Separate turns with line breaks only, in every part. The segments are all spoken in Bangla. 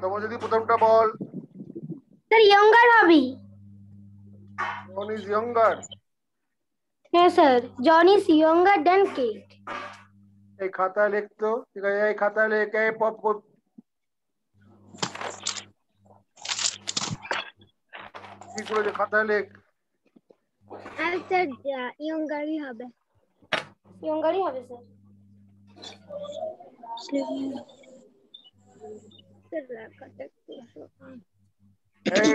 তোমার যদি প্রথমটা বল।
স্যার ইয়ঙ্গার হবি।
John is younger.
হ্যাঁ sir, John is younger than Kate.
এই খাতায় লিখতো, ঠিক আছে, এই খাতায় লেখে কি করেছে খাতায় লেখ।
হ্যাঁ স্যার, ইয়ঙ্গারই হবে। ইয়ঙ্গারই হবে স্যার।
এই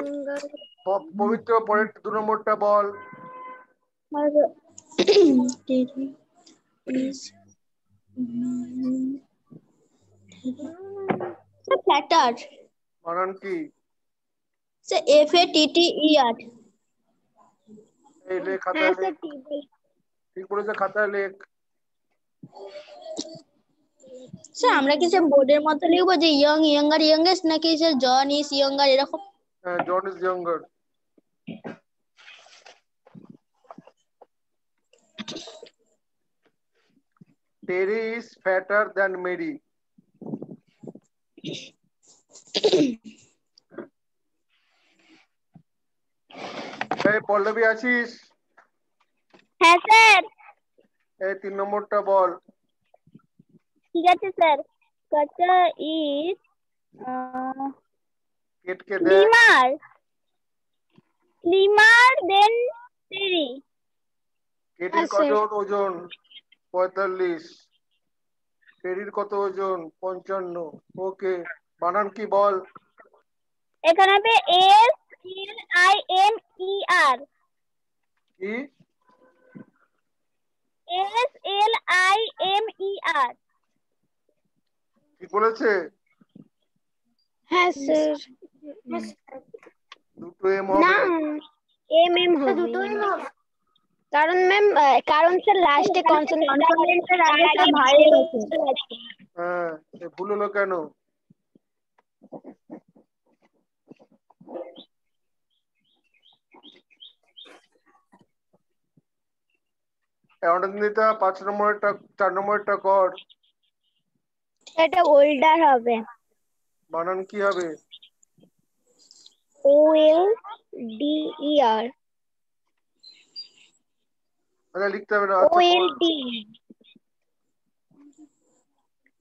পবিত্র পরের 2 নম্বরটা বল।
ফ্ল্যাটার।
বানান কি?
FATTER।
এই লেখ খাতায় লেখ, ঠিক করেছে খাতায় লেখ।
স্যার আমরা কি স্যার বোর্ডের মতো লিখবো যে ইয়ং, ইয়ঙ্গার, ইয়ঙ্গেস্ট, নাকি স্যার জন ইজ ইয়ঙ্গার এরকম?
হ্যাঁ, John is younger. Terry is fatter than Mary. এই পল্লবী আছিস?
হ্যাঁ স্যার।
এই 3 নম্বরটা বল।
ঠিক আছে স্যার। কটা ইজ
কেটকে দেখ।
স্লিমার দেন টেরি।
কেটির কত ওজন? 45। টেরির কত ওজন? 55। ওকে, বানান কি বল?
এখানে হবে SLIMER।
কি?
SLIMER।
ঠিক বলেছে?
হ্যাঁ স্যার।
দুটো এম হবে।
না, MM হবে। দুটো এম হবে। কারণ ম্যাম, কারণ স্যার লাস্টে
কনসোনেন্টের আগে স্যার ভাওয়েল আছে।
হ্যাঁ, ভুল হলো কেন? অনিন্দিতা 5 নম্বরটা 4 নম্বরটা কর।
এটা ওল্ডার হবে।
বানান কি হবে?
OLDER।
আচ্ছা, লিখতে হবে না। আচ্ছা,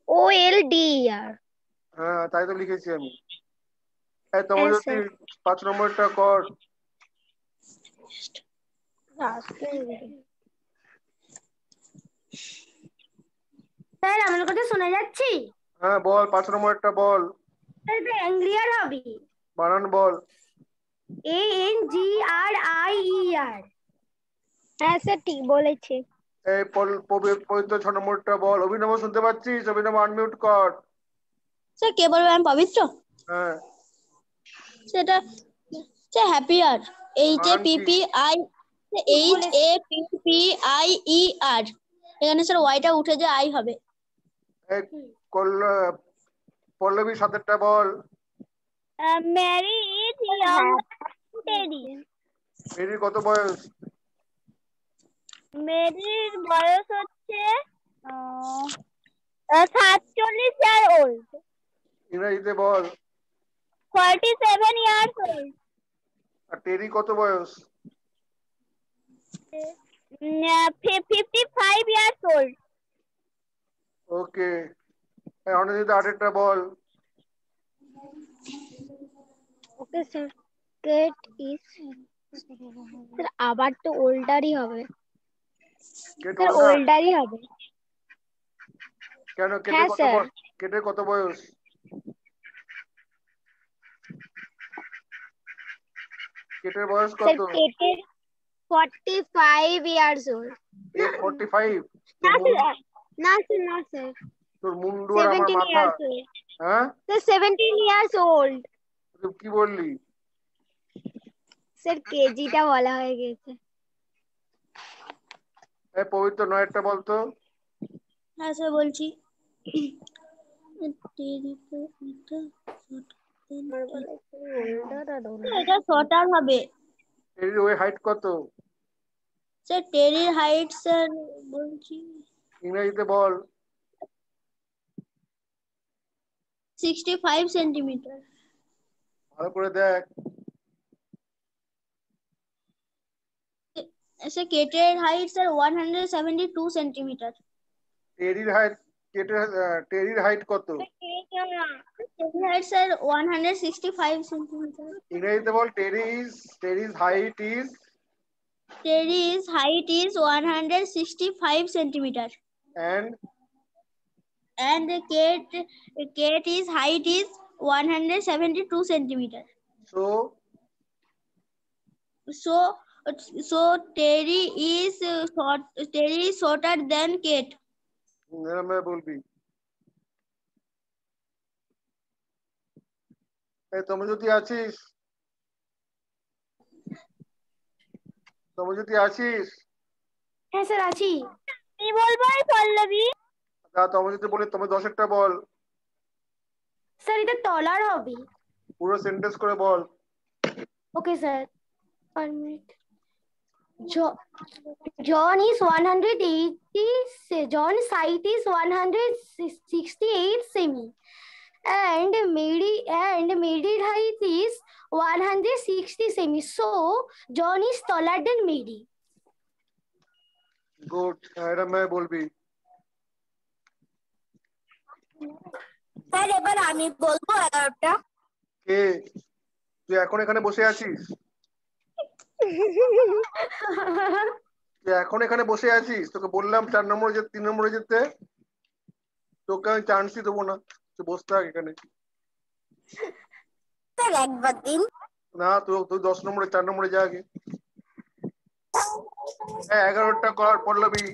OLDER।
হ্যাঁ, তাই তো লিখেছি আমি। এই তোমার যদি 5 নম্বরটা কর।
স্যার আমার কথা শোনা যাচ্ছে?
হ্যাঁ বল, 5 নম্বরটা বল।
স্যার এটা অ্যাংলিয়ার হবে।
বানান বল।
ANGRIER। হ্যাঁ স্যার, ঠিক বলেছে।
এই পবিত্র 6 নম্বরটা বল। অভিনব শুনতে পাচ্ছিস? অভিনব আনমিউট কর।
স্যার কে বলবেন? আমি পবিত্র।
হ্যাঁ,
সেটা স্যার হ্যাপিয়ার। HAPPIER। এখানে স্যার ওয়াইটা উঠে যে আই হবে।
এই পল্লবী 7টা বল।
ম্যারি ইজ ইয়ং টেরি।
মেরির কত বয়স?
মেরির বয়স হচ্ছে 47 ইয়ার ওল্ড।
ইংরেজিতে বল।
47 ইয়ার্স ওল্ড।
আর টেরি কত বয়স?
55 ইয়ার্স ওল্ড।
ওকে, অনিন্দিতা 8টা বল।
Okay sir. Kate is, sir আবার তো ওল্ডারই হবে।
Kate
sir
older?
ওল্ডারই হবে।
কেন?
হ্যাঁ স্যার।
কেটের কত বয়স? কেটের বয়স
স্যার
কত?
কেটের 45 ইয়ার্স ওল্ড।
45?
না স্যার, না স্যার, না স্যার,
তোর মুন্ডু আর আমার
17
মাথা।
Years old.
হ্যাঁ,
স্যার 17 ইয়ার্স ওল্ড।
তুই কি বললি?
স্যার কেজিটা বলা হয়ে গেছে।
এই পবিত্র 9টা বলতো।
হ্যাঁ স্যার বলছি। এটা শর্টার হবে।
টেরির ওই হাইট কত?
স্যার টেরির হাইট স্যার বলছি
ইংরেজিতে বল।
65 সেন্টিমিটার।
ভালো করে দেখ।
Sir, Kate's height sir 172 centimeter.
টেরির হাইট টেরির হাইট কত?
Kate's height sir 165 centimeter.
ইংরেজিতে বল Terry's height is
Kate's height is 165 centimeter.
and
Kate's height is 172 centimeter. So Terry is shorter than Kate.
मैं বলবি তুমি যদি আছিস
হ্যাঁ স্যার আছি। কি বলবো এই পল্লবী?
তুমি যদি বলি তুমি 10 একটা বল।
স্যার এটা টলার হবে।
পুরো সেন্টেন্স করে বল।
Okay sir. 1 minute. John's height is 168 semi and Mary's height is 160 semi. So John is taller than Mary.
Good, এটা मैं বলবি।
স্যার এবার আমি বলবো 11টা।
কে তুই এখন এখানে বসে আছিস? তোকে বললাম 4 নম্বরে 3 নম্বরে যেতে, তোকে আমি চান্সই দেবো না, তুই বসে থাক এখানে।
স্যার একবার দিন
না, তুই 10 নম্বরে 4 নম্বরে যা আগে। হ্যাঁ 11টা কর Pallabi.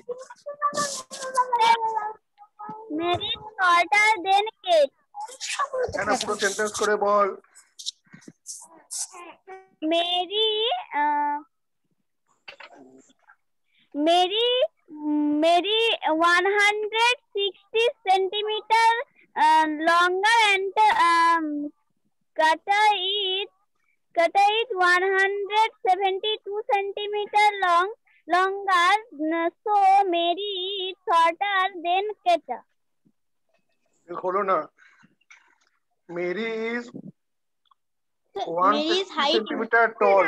Mary shorter than Kate.
কেন পুরো সেন্টেন্স করে বল।
Mary 160 centimeter longer and Kata is 172 centimeter longer. So Mary is shorter than Kata.
হলো না। Mary is
Mary's height
centimetre tall.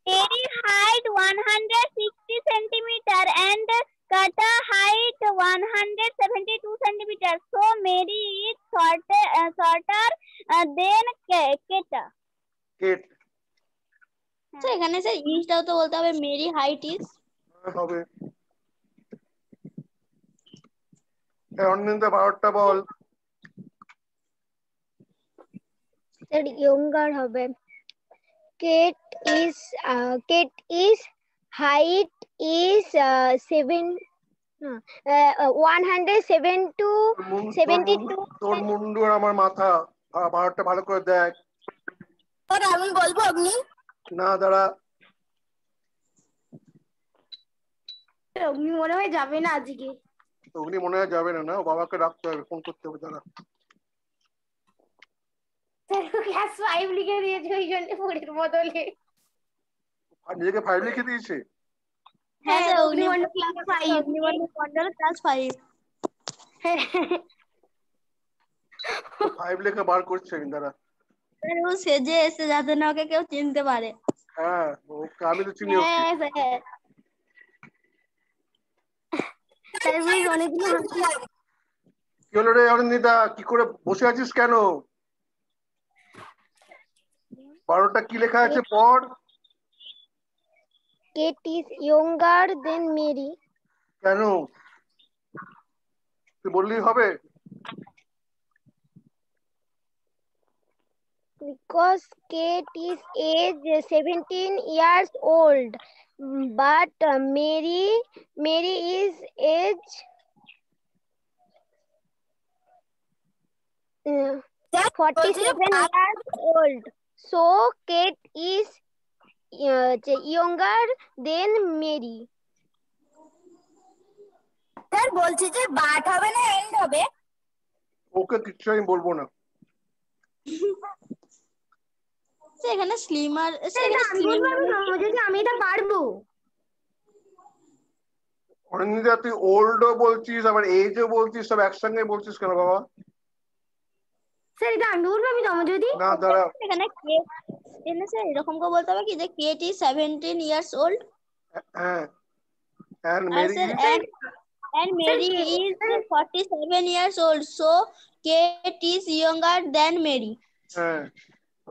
Mary's height 160 centimeter and Kata height 172 centimeter. So Mary is shorter than Kata.
Kate
sir এখানে স্যার ইজটাও তো বলতে হবে। মেরি হাইট ইজ
হবে। অন্যদিন 12টা বল।
Younger হবে। Kate is height is 172.
তোর মুন্ডু আর আমার মাথা। 12টা ভালো করে দেখ।
আমি বলবো আপনি?
না দাঁড়া,
অগ্নি মনে হয় যাবে না আজকে।
অগ্নি মনে হয় যাবে না। ও বাবাকে রাখতে হবে, ফোন করতে হবে। দাঁড়া,
ক্লাস 5 লিখে দিয়েছে ওই জন্য পড়ের বদলে।
আর নিজেকে 5 লিখে দিয়েছে।
হ্যাঁ স্যার অগ্নিমন্ডল ক্লাস 5 অগ্নিমন্ডল ক্লাস 5
5 লিখে বার করছে। দাঁড়া,
ও সেজে এসে যাতে না ওকে কেউ চিনতে পারে।
হ্যাঁ ওকে আমি তো চিনি ওকে।
হ্যাঁ স্যার। স্যার প্লিজ অনেকগুলো হাসি।
কি হলো রে অরিন্দিতা, কি করে বসে আছিস কেন? 12টা কি লেখা আছে পড়।
Kate is younger than Mary.
কেন তুই বললেই হবে?
Because Kate is age 17 years old, but Mary is age 47 years old. So Kate is younger than Mary. Sir বলছি যে বাট হবে না এন্ড হবে?
ওকে কিচ্ছু আমি বলবো না।
এখানে স্লিমার
আমি এটা পারবো।
অরিন্দিতা তুই ওল্ডও বলছিস আবার এজও বলছিস, সব একসঙ্গে বলছিস কেন বাবা?
স্যার এটা আমি বলবো আমি জমা যদি
না দাঁড়া,
এখানে কেট এখানে স্যার এরকম করে বলতে হবে কি যে কেট ইজ 17 years old
হ্যাঁ, and
আর
Mary
sir
is,
and Mary is 47 years old, so Kate is younger than Mary.
হ্যাঁ,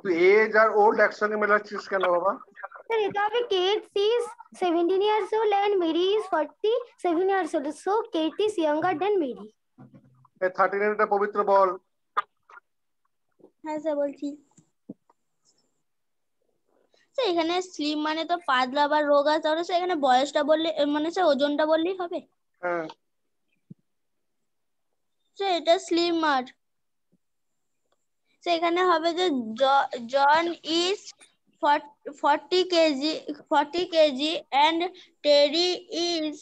তুই এজ আর ওল্ড একসঙ্গে মেলাচ্ছিস কেন বাবা?
স্যার এটা হবে Kate is 17 years old and Mary is 47 years old, so Kate is younger than Mary.
39 টা পবিত্র বল।
হ্যাঁ স্যার বলছি স্যার এখানে স্লিম মানে তো পাতলা বা রোগা, তাহলে স্যার এখানে বয়সটা বললে মানে স্যার ওজনটা বললেই হবে।
হ্যাঁ,
স্যার এটা স্লিমার, স্যার এখানে হবে যে John is 40 KG and Terry is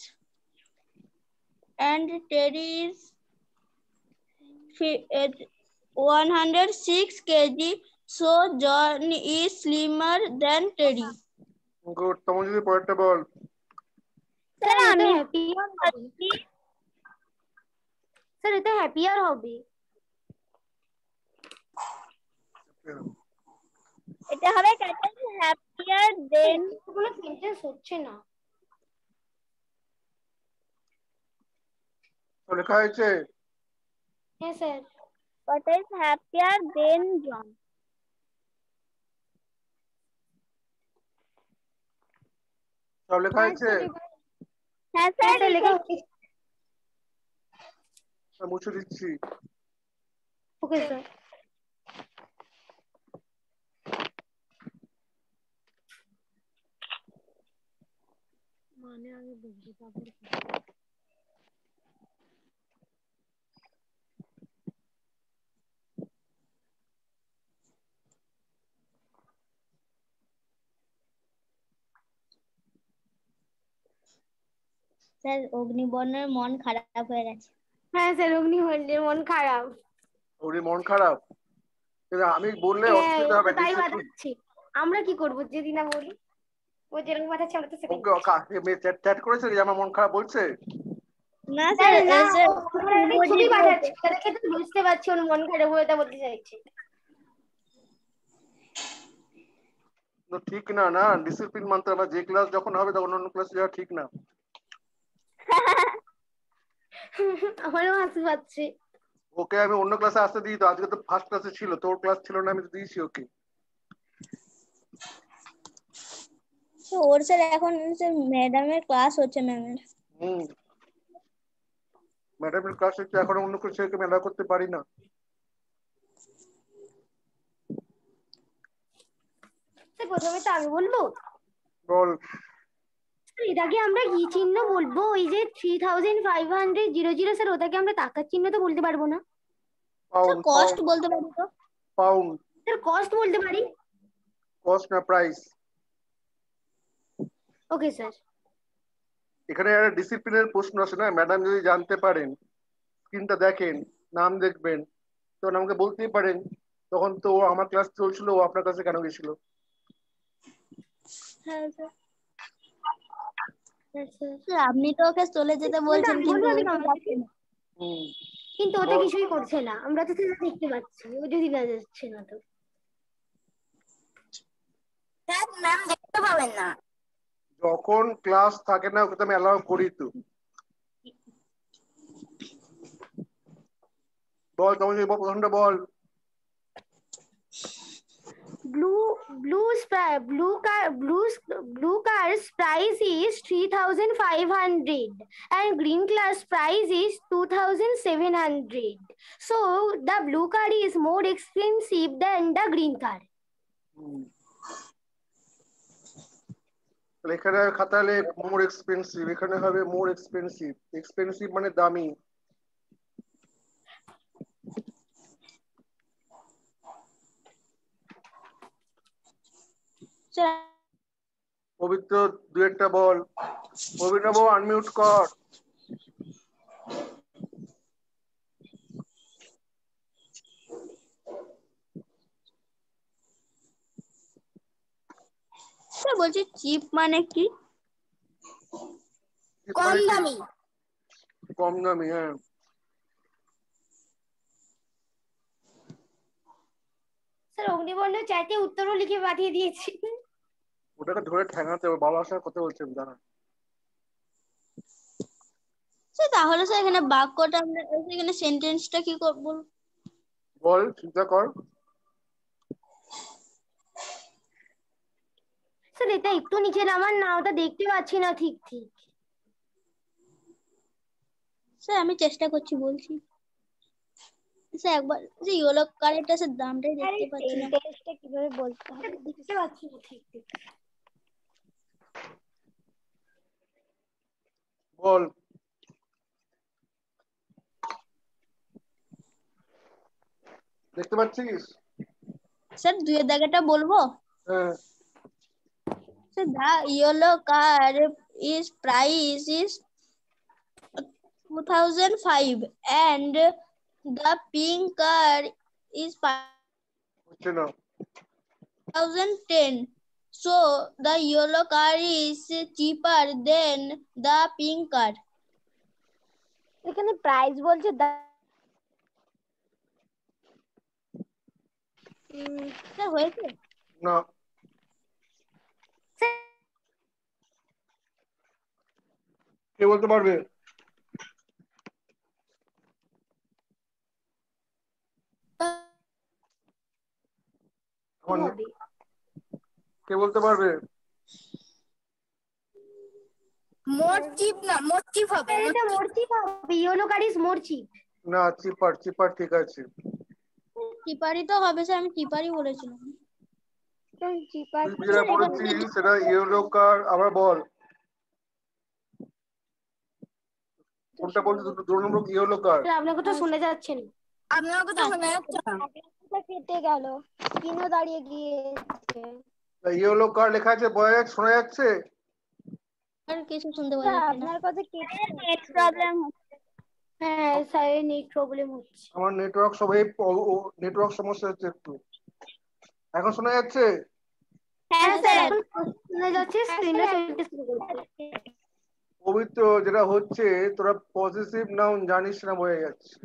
106 kg, so John is slimmer than Terry.
Good. তোমার যদি পরেরটা বল।
স্যার আমি হ্যাপিয়ার হবে, স্যার এটা হ্যাপিয়ার হবে,
এটা হবে happier than
কোনো সেন্টেন্স হচ্ছে না।
তো লেখা হয়েছে
হ্যাঁ sir.
what is happier than John?
সব লেখা হয়েছে?
হ্যাঁ
হ্যাঁ
স্যার
স্যার লেখা হয়েছে।
মুছে দিচ্ছি।
Okay sir. মানে আগে বুঝবো তারপর
স্যার অগ্নিবর্ণের মন খারাপ হয়ে গেছে।
হ্যাঁ স্যার অগ্নিবর্ণের মন খারাপ।
ওরে মন খারাপ, আমি বললে অসুবিধা হবে।
তাই বাজাচ্ছি, আমরা কি করবো যদি না বলি? ও যেরকম বাজাচ্ছে আমরা তো সেটাই
চ্যাট করেছে যে আমার মন খারাপ বলছে।
না স্যার
ছবি বাজাচ্ছি, তাদেরকে তো বুঝতে পারছি ওর মন খারাপ ওটা বলতে চাইছে।
ঠিক না, না ডিসিপ্লিন মানতে হবে। যে ক্লাস যখন হবে তখন অন্য ক্লাসে যাওয়া ঠিক না।
আমারও হাসি পাচ্ছে।
ওকে আমি অন্য ক্লাসে আসতে দিই তো, আজকে তো ফার্স্ট ক্লাসে ছিল, তোর ক্লাস ছিল না, আমি তো দিয়েছি ওকে।
ওর স্যার এখন স্যার ম্যাডামের ক্লাস হচ্ছে ম্যামের।
ম্যাডামের ক্লাস হচ্ছে, এখন অন্য কিছু মেলা করতে পারি না।
প্রথমে তো আমি বলবো,
বল।
এটাকে আমরা কি চিহ্ন বলবো? ওই যে 3500 স্যার, ওটাকে আমরা টাকার চিহ্ন তো বলতে পারবো না।
পাউন্ড,
কস্ট বলতে পারি তো?
পাউন্ড
স্যার কস্ট বলতে পারি।
কস্ট না প্রাইস।
Okay sir.
এখানে একটা ডিসিপ্লিনের প্রশ্ন আছে না, ম্যাডাম যদি জানতে পারেন, স্ক্রিনটা দেখেন, নাম দেখবেন, তখন আমাকে বলতেই পারেন তখন তো ও আমার ক্লাস চলছিল, ও আপনার কাছে কেন গেছিল।
হ্যাঁ স্যার আপনি তো ওকে চলে যেতে বলছেন কিন্তু
কিন্তু ও তো কিছুই করছে না, আমরা তো সেটা দেখতে পাচ্ছি। ও যদি না যাচ্ছে না তো
স্যার ম্যাম দেখতে পাবেন না।
যখন ক্লাস থাকে না ওকে তো আমি অ্যালাউ করি। তো বল, তোমার প্রথমটা বল।
blue car's price is 3500 and green car's price is 2700, so the blue car is more expensive than the green car.
এখানে খাতালে মোর এক্সপেন্সিভ, এখানে হবে মোর এক্সপেন্সিভ। এক্সপেন্সিভ মানে দামি। পবিত্র দু একটা বল। অভিনব আনমিউট কর।
স্যার বলছি চিপ মানে কি? কম দামি।
কম দামি, হ্যাঁ।
অগ্নিবর্ণ চ্যাটে উত্তরও লিখে পাঠিয়ে দিয়েছি।
ওটাকে ধরে ঠ্যাঙাতে হবে, বাবার সাথে কথা বলছেন দাঁড়া।
তাহলে স্যার এখানে বাক্যটা আমরা এখানে সেন্টেন্সটা কি করব?
বল, চিন্তা কর।
স্যার এটা একটু নিচে নামান না, ওটা দেখতে পাচ্ছি না ঠিক ঠিক।
স্যার আমি চেষ্টা করছি, বলছি স্যার একবার যে ইয়েলো কারেন্টটা স্যার দামটাই দেখতে পাচ্ছি না।
সেন্টেন্সটা কিভাবে বলতে হবে দেখতে পাচ্ছি না ঠিক ঠিক।
বল। দেখতে পাচ্ছিস?
স্যার দুইয়ের দাগেটা বলবো?
হ্যাঁ।
Sir the yellow car is price is 2005 and the pink car is
হচ্ছে না।
2010. So the yellow car is cheaper than the pink car.
এখানে প্রাইস বলছে
স্যার হয়েছে?
না। কে বলতে পারবে? কে বলতে পারবে?
মোর চিপ না, মোর চিপ হবে। এটা মোর চিপ হবে, yellow car is more cheap.
না, চিপার, চিপার ঠিক আছে।
চিপারই তো হবে স্যার, আমি চিপারই বলেছিলাম।
চিপার
তুই যেটা বলেছিস সেটা ইয়েলো কার, আবার বল। কোনটা বলছিস? দু নম্বর ইয়েলো কার।
আপনাকে তো শুনে যাচ্ছে না। আপনাকে তো শোনা যাচ্ছে না। কেটে গেল, কিনো দাঁড়িয়ে গিয়েছে।
ইয়েলো কার লেখা আছে, বোঝা যাচ্ছে, শোনা যাচ্ছে?
আর কিছু শুনতে পাওয়া যাচ্ছে না।
আপনার কথা কেটে নেট প্রবলেম হচ্ছে। হ্যাঁ স্যার নেট প্রবলেম হচ্ছে।
আমার নেটওয়ার্ক সবাই নেটওয়ার্ক সমস্যা হচ্ছে একটু। এখন শোনা যাচ্ছে?
হ্যাঁ স্যার এখন শোনা যাচ্ছে, স্ক্রিনে চলতে শুরু করেছে।
পবিত্র, যেটা হচ্ছে তোরা পজিটিভ নাউন জানিস না, বোঝা যাচ্ছে।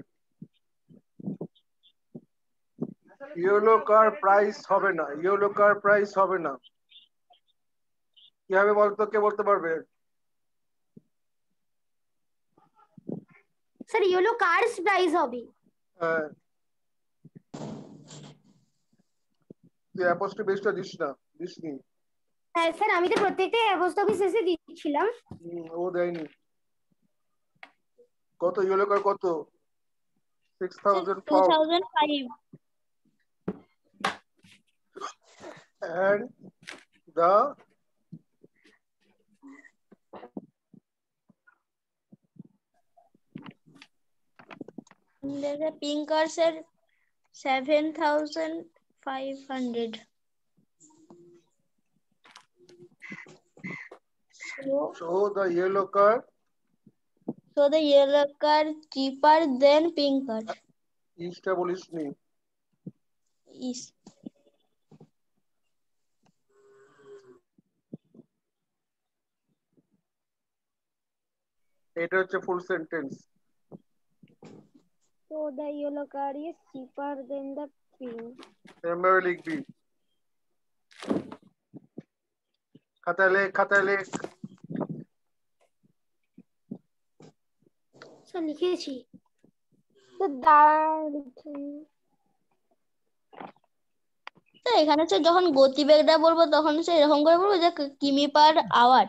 ইয়েলো কার প্রাইস হবে না, ইয়েলো কার প্রাইস হবে না। কি হবে বলতো? কে বলতে পারবে?
স্যার ইয়েলো কার্স প্রাইস হবে।
হ্যাঁ, তুই অ্যাপোস্ট্রফি বেসটা দিস না, দিসনি।
হ্যাঁ স্যার আমি তো প্রত্যেকটা অ্যাপোস্ট্রফি শেষে দিচ্ছিলাম।
ও দেয়নি। কত ইয়েলো কার কত? 6000 pounds
2005
and the
pink car sir 7500.
so the yellow car
So the yellow car cheaper than pink car.
ইসটা বলিসনি।
Is
এটা হচ্ছে full sentence.
So the yellow car is cheaper than the pink.
এমএ লিখবি, খাতায় লেখ, খাতায় লেখ।
স্যার লিখেছি। তো
এখানে সে যখন গতিবেগটা বলবো তখন সে এরকম করে বলবো যে কিমি পার আওয়ার।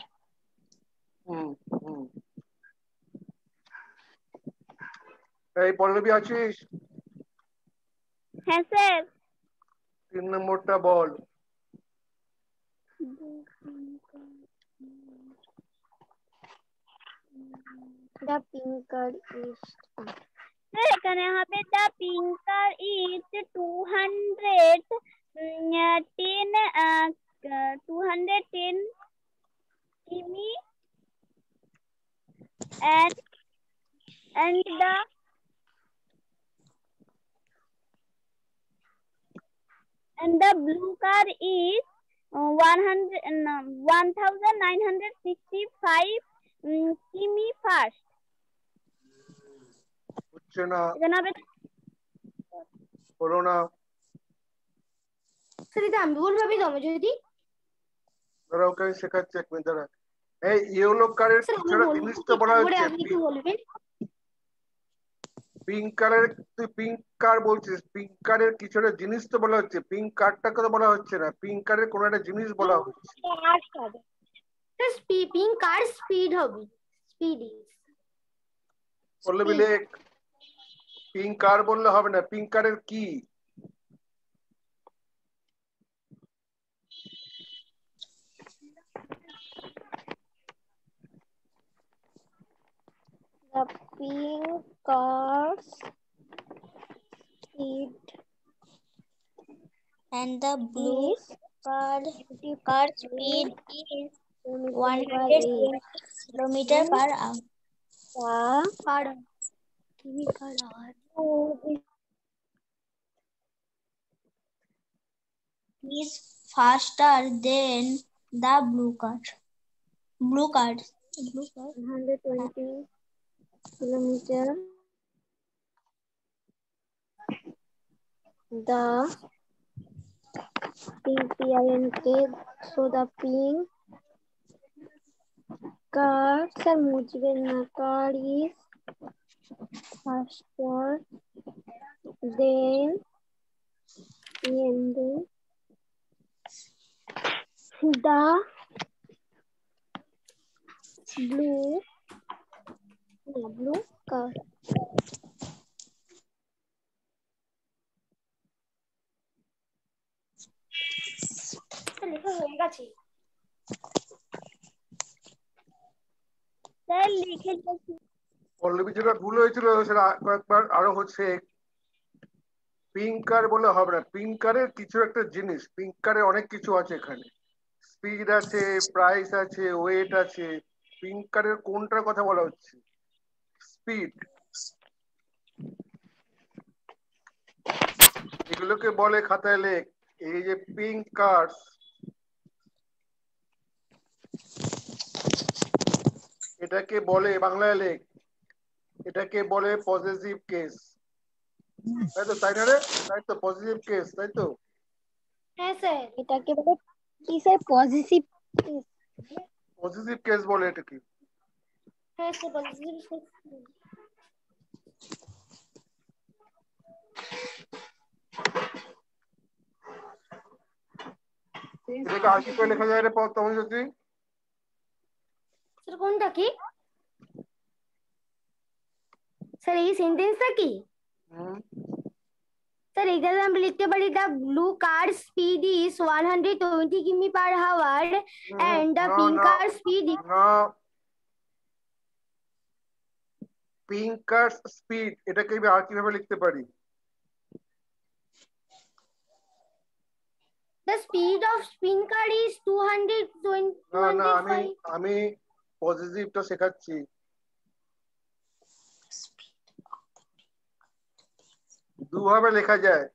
এই পল্লবী আছিস?
হ্যাঁ স্যার।
3 নম্বরটা বল।
The pink car is এখানে হবে the pink car is 210 কিমি and the blue car is 1965 কিমি ফাস্ট।
হচ্ছে না,
এখানে হবে
হলো না।
স্যার এটা আমি বলবো আপনি যদি
ধরো ওকে আমি শেখাচ্ছি, এক মিনিট দাঁড়া। এই ইয়েলো কালারের
স্যার আমি
কিছু একটা
বলবো
জিনিস
কি
তো বলা
তারপরে
হচ্ছে,
আপনি একটু বলবেন।
পিঙ্ক কালারের, তুই পিঙ্ক কার বলছিস, পিঙ্ক কারের কিছু একটা জিনিস তো বলা হচ্ছে, পিঙ্ক কারটাকে তো বলা হচ্ছে না, পিঙ্ক কারের কোনো একটা জিনিস বলা হচ্ছে।
স্যার পিঙ্ক কার স্পিড হবে, স্পিড ইজ
বললে বিলে পিঙ্ক কার বললে হবে না, পিঙ্ক কারের কি?
The pink car's speed and the blue car speed is 120 kilometer per hour.
Per কিমি per hour.
Is faster than the blue car. Blue car. 120 kilometer. The pink PINK. So the pink car. Sir, मुझे ना car is faster than the blue car.
লেখা হয়ে গেছে।
স্যার লিখে দিয়েছি।
পল্লবী যেটা ভুল হয়েছিল সেটা কয়েকবার আরো হচ্ছে। পিঙ্ক কার বলে হবে না, পিঙ্ক কারের কিছু একটা জিনিস, পিঙ্ক কারের অনেক কিছু আছে এখানে, স্পিড আছে, প্রাইস আছে, ওয়েট আছে। পিঙ্ক কারের কোনটার কথা বলা হচ্ছে? স্পিড। এগুলোকে বলে খাতায় লেখ, এই যে পিঙ্ক কার্স, এটাকে বলে বাংলায় লেখ, এটাকে বলে পজিটিভ কেস। তাই তো, তাই না রে? তাই তো, পজিটিভ কেস, তাই তো।
হ্যাঁ স্যার।
এটাকে বলে কি স্যার? পজিটিভ।
পজিটিভ কেস বলে এটাকে।
হ্যাঁ স্যার পজিটিভ।
এটাকে আর কি করে লেখা যায় রে তখন যদি?
স্যার কোনটা কি স্যার, এই সেন্টেন্সটা কি স্যার? এখানে আমরা লিখতে পারি the blue car speed is 120 কিমি পার আওয়ার এন্ড দ্য
না
পিঙ্ক
না
কার স্পিড ইজ
না, পিঙ্ক কার স্পিড এটাকে আমি আর কিভাবে লিখতে পারি?
The speed off spin car is 220
না না, আমি
205।
আমি পজিটিভটা শেখাচ্ছি। দুভাবে লেখা যায়,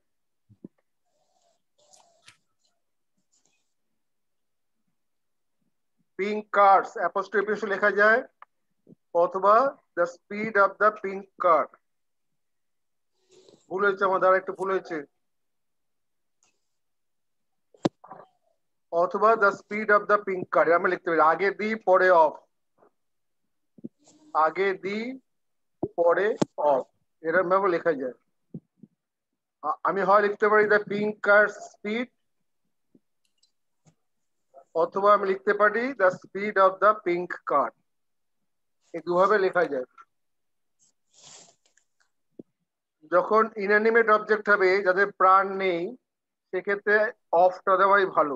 পিঙ্ক কার্স অ্যাপোস্ট্রফি লেখা যায়, অথবা the speed of the pink car. ভুল হয়েছে আমার দ্বারা, একটু ভুল হয়েছে। অথবা the speed of the pink car আমি লিখতে পারি, আগে দি পরে অফ, আগে দি পরে অফ, এরকম ভাবে লেখা যায়। আমি হয় লিখতে পারি দ্য পিঙ্ক কার স্পিড, অথবা আমি লিখতে পারি the speed of the pink car. এই দুভাবে লেখা যায়। যখন ইনঅ্যানিমেট অবজেক্ট হবে, যাদের প্রাণ নেই, সেক্ষেত্রে অফটা দেওয়াই ভালো।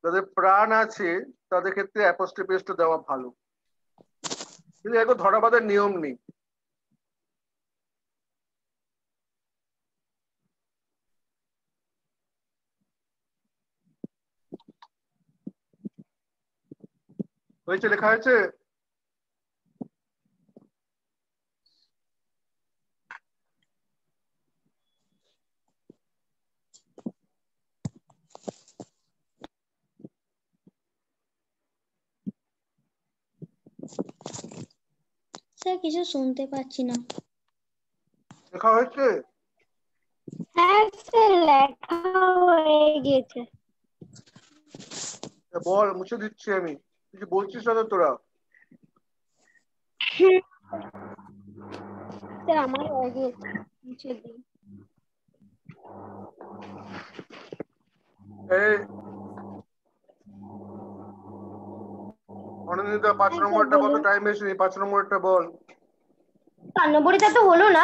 যাদের প্রাণ আছে তাদের ক্ষেত্রে অ্যাপোস্ট্রোফিসটা দেওয়া ভালো, কিন্তু এগুলো ধরাবাঁধার নিয়ম নেই। হয়েছে, লেখা হয়েছে।
স্যার কিছু শুনতে পাচ্ছি না।
লেখা হয়েছে।
হ্যাঁ স্যার লেখা হয়ে গেছে।
বল, মুছে দিচ্ছি আমি। কিছু বলছিস না তো তোরা?
স্যার আমার হয়ে গেছে, মুছে দিন।
এই অনিন্দিতা, 5
হ্যাঁ স্যার
নম্বরটা কত
বলুন।
টাইম এসে? 5 নম্বরটা বল।
4 নম্বরটা তো হলো না।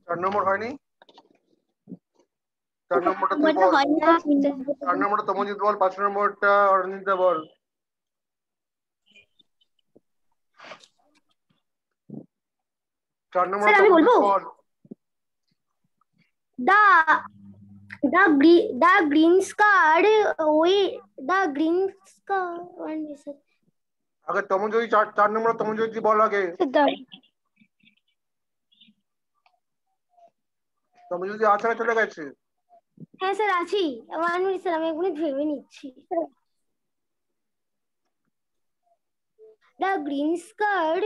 4 নম্বর হয়নি? 4 নম্বরটা তুই
নম্বরটা
বল।
হয়নি
না
তো
4 নম্বরটা তমজিৎ বল, 5 নম্বরটা অনিন্দিতা বল। চার
স্যার
নম্বরটা
আমি
তমজিৎ
বলবো,
বল।
the the green card ওই the green card one second.
আগে তমজিৎ, 4 নম্বর তমজিৎ বল আগে। তমজিৎ আছে না চলে গেছে?
হ্যাঁ স্যার আছি, 1 মিনিট স্যার, আমি এখনই ভেবে নিচ্ছি। The green card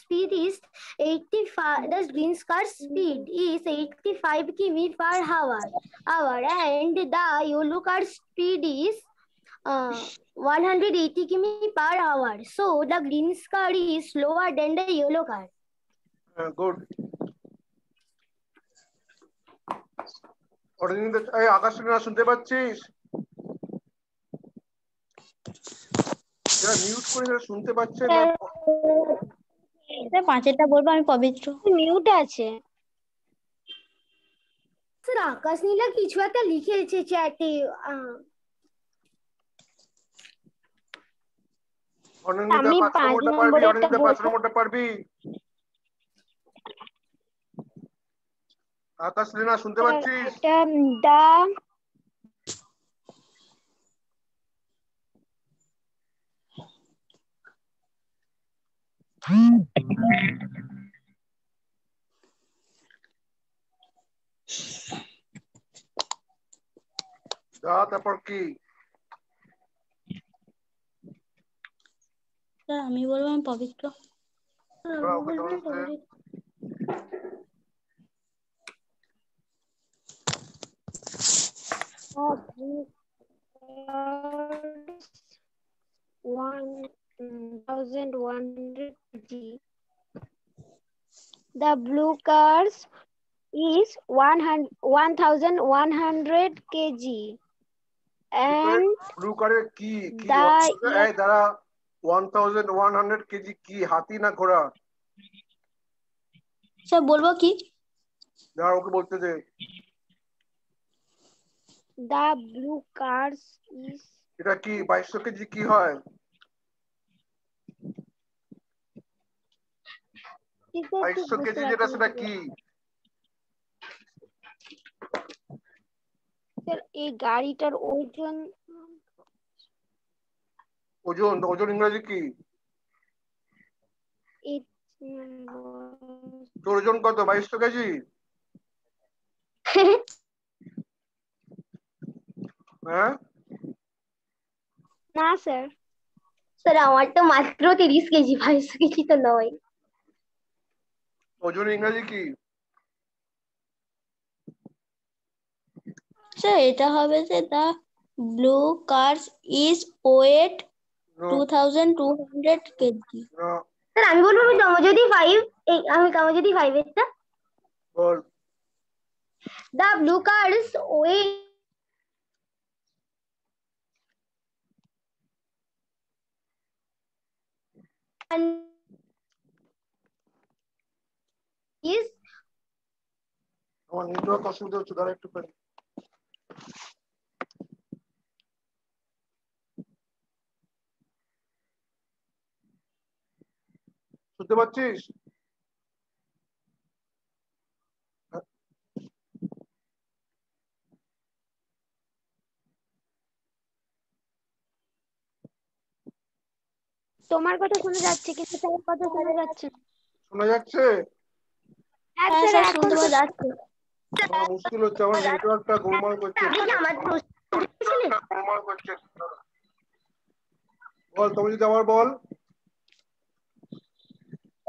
speed is 85. The green card speed is 85 km per hour, and the yellow card speed is 180 km per hour. So the green card is slower than the yellow card.
Good. Anindita, এই আকাশ না শুনতে পাচ্ছিস? যারা মিউট করে যারা শুনতে পাচ্ছে না।
স্যার পাঁচেরটা বলবো আমি পবিত্র।
মিউট আছে স্যার। আকাশ নীলা কিছু একটা লিখেছে চ্যাটে।
অনিন্দিতা
আমি
5
5
নম্বরটা পারবি?
নম্বরেরটা
অনিন্দিতা 5
বলবো।
নম্বরটা পারবি? আকাশ লীনা শুনতে পাচ্ছিস?
এটা দা
তারপর কি?
স্যার আমি বলবো আমি পবিত্র।
ওকে chance they.
One 1,100 kg. The blue cars is 1,100 kg. And
blue কারের কি কি
the
এই দাঁড়া, 1100 কেজি কি? হাতি না ঘোড়া?
স্যার বলবো কি?
দাঁড়া, ওকে বলতে দে।
the blue cars is
এটা কি 2200 কেজি কি হয়? 2200 কেজি যেটা সেটা কি?
স্যার এই গাড়িটার ওজন
ওজন, ওজন ইংরেজি কি? তোর ওজন কত? 2200 কেজি? হ্যাঁ
না স্যার, স্যার আমার তো মাত্র 30 কেজি, 22 কেজি তো নয়।
ওজন ইংরেজি কি?
স্যার এটা হবে যে the blue cars is weight 2200 KG.
Sir আমি বলবো, আমি কামোযোদি 5, আমি কামোযোদি 5 এরটা
বল।
the blue cars weight is
আমার নেটওয়ার্ক অসুবিধা হচ্ছে, দাঁড়া একটু করে। শুনতে পাচ্ছিস?
তোমার কথা শোনা যাচ্ছে কিন্তু তার কথা শোনা যাচ্ছে না।
শোনা যাচ্ছে?
হ্যাঁ
হ্যাঁ
স্যার
স্যার
এখন
শুনতে পাওয়া যাচ্ছে।
আমার মুশকিল হচ্ছে, আমার নেটওয়ার্কটা গোলমাল করছে। গোলমাল করছে। বল, তুমি যদি আবার বল।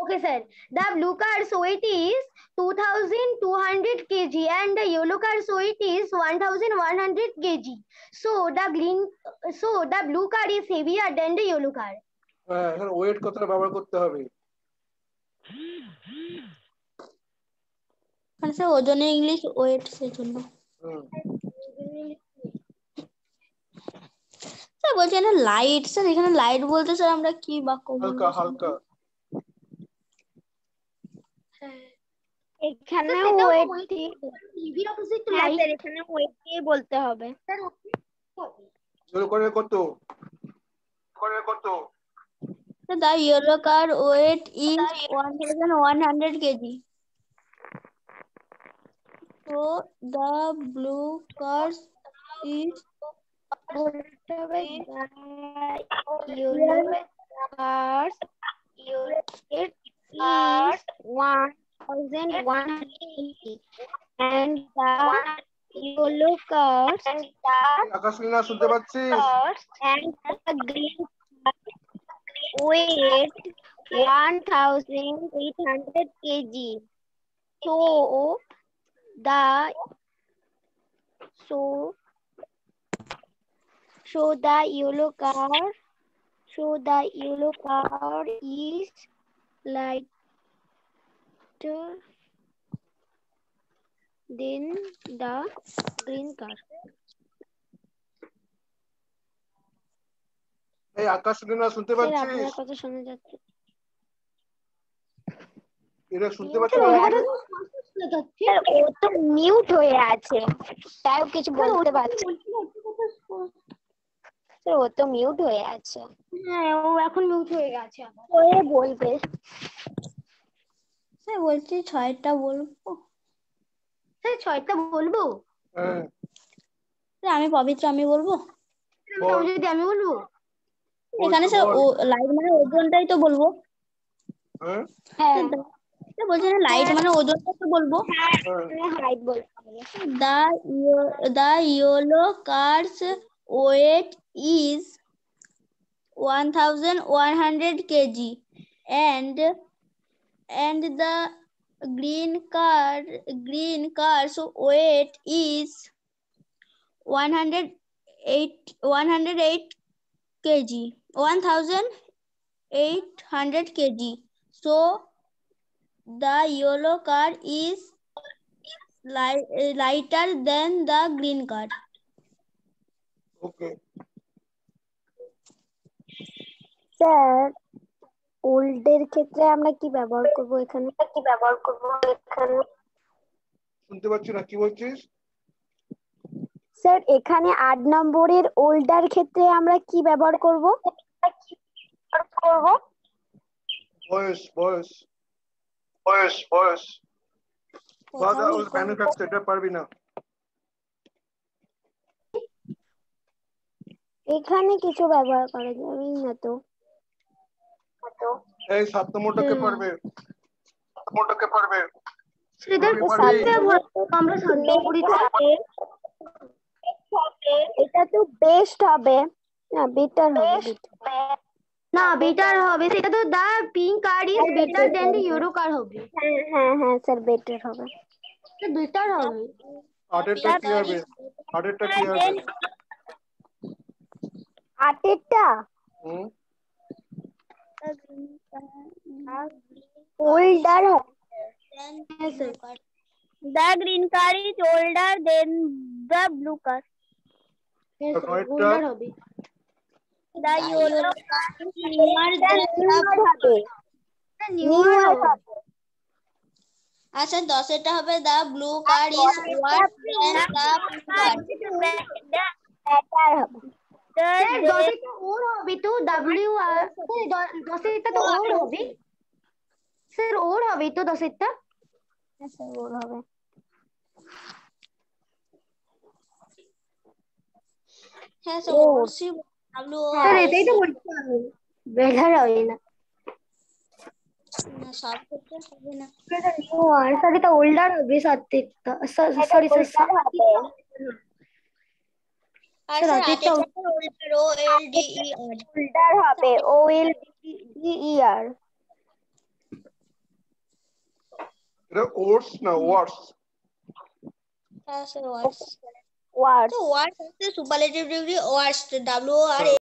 Okay sir, the blue card's weight is 2200 kg and the yellow card's weight is 1100 kg. So the blue card is heavier than the yellow card.
হ্যাঁ, এখানে ওয়েট কথাটা ব্যবহার করতে হবে।
মানে স্যার ওজনের ইংলিশ ওয়েট সেজন্য। স্যার বলছি না লাইট, স্যার এখানে লাইট বলতে স্যার আমরা কি বাক্য বলবো?
হালকা হালকা।
এখানে ওয়েট দিয়ে টিভির অপোজিট লাইট,
এখানে ওয়েট দিয়ে বলতে হবে।
কত?
The yellow card weight is 1100 kg. So the blue card is
বলতে হবে yellow card weight is 1180 and the yellow card
আকাশলীনা শুনতে পাচ্ছিস?
and the green weight 1800 kg. So the yellow card is lighter than the green card.
এই আকাশলীনা শুনতে
স্যার
পাচ্ছিস?
আপনার কথা শোনা যাচ্ছে।
এরা শুনতে পাচ্ছিস?
স্যার ও তো মিউট হয়ে আছে, তাই কিছু বলতে পারছে। স্যার ও তো মিউট হয়ে আছে।
হ্যাঁ ও এখন মিউট হয়ে গেছে আবার।
ওয়ে বলবে।
স্যার বলছি 6টা বলবো।
স্যার 6টা বলবো?
হ্যাঁ
স্যার আমি পবিত্র আমি বলবো।
যদি আমি বলবো
এখানে স্যার লাইট মানে ওজনটাই তো বলবো।
হ্যাঁ
স্যার বলছি না লাইট মানে ওজনটাই তো বলবো।
হাইট বলতে হবে।
The yellow card's weight is 1100 kg and the green card's weight is 108 kg 1800 kg. So the yellow card is lighter than the green card.
Okay.
Sir ওল্ডের ক্ষেত্রে আমরা কি ব্যবহার করব এখানে?
শুনতে পাচ্ছি না, কি বলছিস?
স্যার এখানে 8 নম্বরের ওল্ডার ক্ষেত্রে আমরা কি ব্যবহার করব?
বয়স। দাদা ওই ম্যানুফ্যাকচার এটা পারবি না।
এখানে কিছু ব্যবহার করা যাবে না তো।
এই 7 নম্বরটাকে পারবে?
সেটা আমরা 7 নম্বরই
এটা তো বেস্ট হবে না, বেটার হবে।
না বেটার হবে, সেটা তো the pink card is better than the yellow card হবে।
হ্যাঁ স্যার বেটার হবে।
বেটার হবে।
আটেরটা কি হবে?
আটেরটা older the green car is older than the blue car.
গোল্ডার হবে।
The yellow car is newer than the blue car.
Newer হবে।
আচ্ছা 10 হবে the blue card is worse than the blue card.
better হবে।
স্যার 10টা ওর হবে তো ডব্লিউ আর 10টা তো ওর হবে। স্যার ওর হবে তো 10টা।
হ্যাঁ স্যার ওর হবে।
হ্যাঁ স্যার অবশ্যই ডাব্লিউ
স্যার এটাই তো বলতে হবে, বেটার হবে না।
না সব ক্ষেত্রে হবে না।
নিউয়ার স্যার এটা ওল্ডার হবে 7টা। সরি স্যার
আর স্যার 8 older
older হবে older।
এটা ওয়ার্ডস না ওয়ার্ডস।
হ্যাঁ স্যার ওয়ার্ডস।
ওয়ার্ড
তো ওয়ার্ডস আছে সুপারলেটিভ ডিগ্রি ওয়ার্ডস WORD